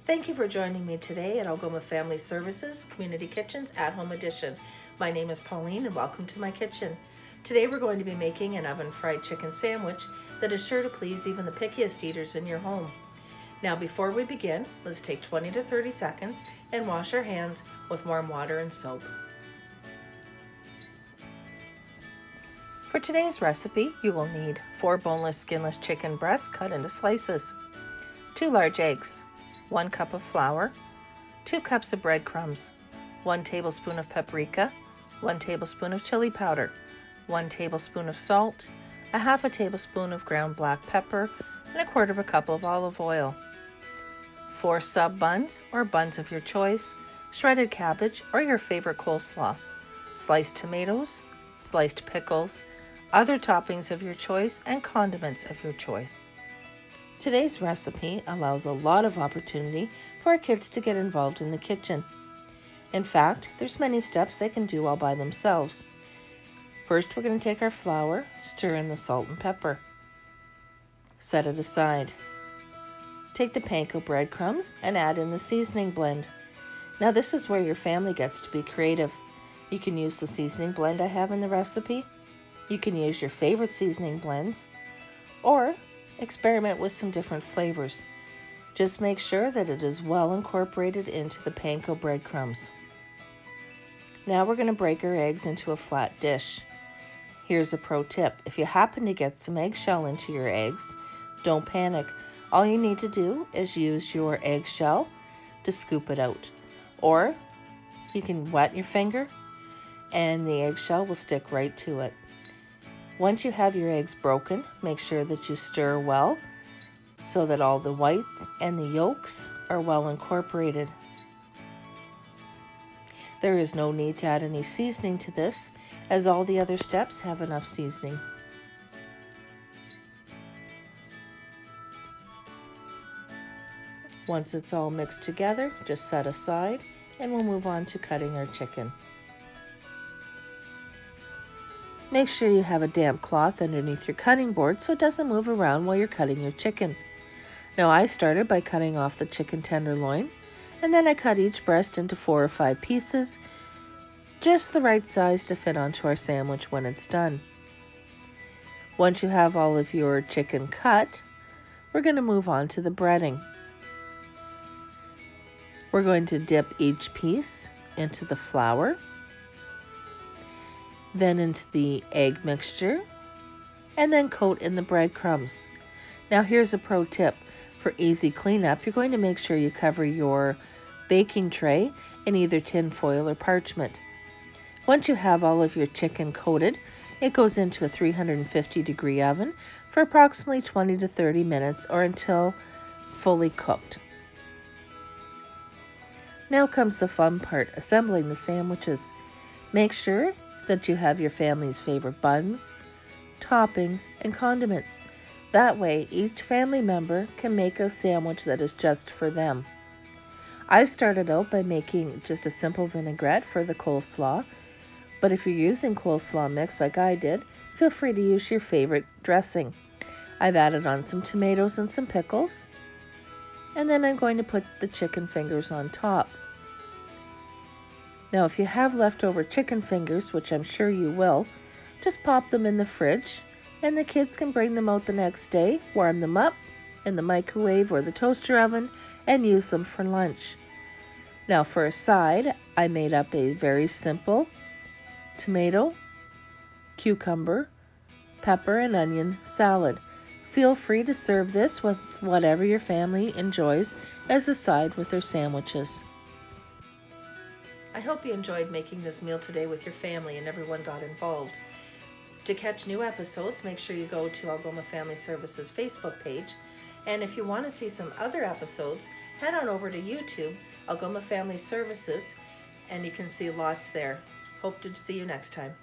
Thank you for joining me today at Algoma Family Services Community Kitchens at Home Edition. My name is Pauline and welcome to my kitchen. Today we're going to be making an oven fried chicken sandwich that is sure to please even the pickiest eaters in your home. Now before we begin, let's take 20 to 30 seconds and wash our hands with warm water and soap. For today's recipe, you will need 4 boneless, skinless chicken breasts cut into slices, 2 large eggs, 1 cup of flour, 2 cups of breadcrumbs, 1 tablespoon of paprika, 1 tablespoon of chili powder, 1 tablespoon of salt, a half a tablespoon of ground black pepper, and a quarter of a cup of olive oil, 4 sub buns or buns of your choice, shredded cabbage or your favorite coleslaw, sliced tomatoes, sliced pickles, other toppings of your choice, and condiments of your choice. Today's recipe allows a lot of opportunity for our kids to get involved in the kitchen. In fact, there's many steps they can do all by themselves. First, we're going to take our flour, stir in the salt and pepper. Set it aside. Take the panko breadcrumbs and add in the seasoning blend. Now this is where your family gets to be creative. You can use the seasoning blend I have in the recipe. You can use your favorite seasoning blends, or experiment with some different flavors. Just make sure that it is well incorporated into the panko breadcrumbs. Now we're going to break our eggs into a flat dish. Here's a pro tip. If you happen to get some eggshell into your eggs, don't panic. All you need to do is use your eggshell to scoop it out. Or you can wet your finger and the eggshell will stick right to it. Once you have your eggs broken, make sure that you stir well so that all the whites and the yolks are well incorporated. There is no need to add any seasoning to this, as all the other steps have enough seasoning. Once it's all mixed together, just set aside and we'll move on to cutting our chicken. Make sure you have a damp cloth underneath your cutting board so it doesn't move around while you're cutting your chicken. Now I started by cutting off the chicken tenderloin, and then I cut each breast into 4 or 5 pieces, just the right size to fit onto our sandwich when it's done. Once you have all of your chicken cut, we're going to move on to the breading. We're going to dip each piece into the flour, then into the egg mixture, and then coat in the breadcrumbs. Now here's a pro tip. For easy cleanup, you're going to make sure you cover your baking tray in either tin foil or parchment. Once you have all of your chicken coated, it goes into a 350-degree oven for approximately 20 to 30 minutes or until fully cooked. Now comes the fun part, assembling the sandwiches. Make sure that you have your family's favorite buns, toppings, and condiments. That way, each family member can make a sandwich that is just for them. I've started out by making just a simple vinaigrette for the coleslaw, but if you're using coleslaw mix like I did, feel free to use your favorite dressing. I've added on some tomatoes and some pickles, and then I'm going to put the chicken fingers on top. Now, if you have leftover chicken fingers, which I'm sure you will, just pop them in the fridge, and the kids can bring them out the next day, warm them up in the microwave or the toaster oven, and use them for lunch. Now, for a side, I made up a very simple tomato, cucumber, pepper, and onion salad. Feel free to serve this with whatever your family enjoys as a side with their sandwiches. I hope you enjoyed making this meal today with your family and everyone got involved. To catch new episodes, make sure you go to Algoma Family Services Facebook page. And if you want to see some other episodes, head on over to YouTube, Algoma Family Services, and you can see lots there. Hope to see you next time.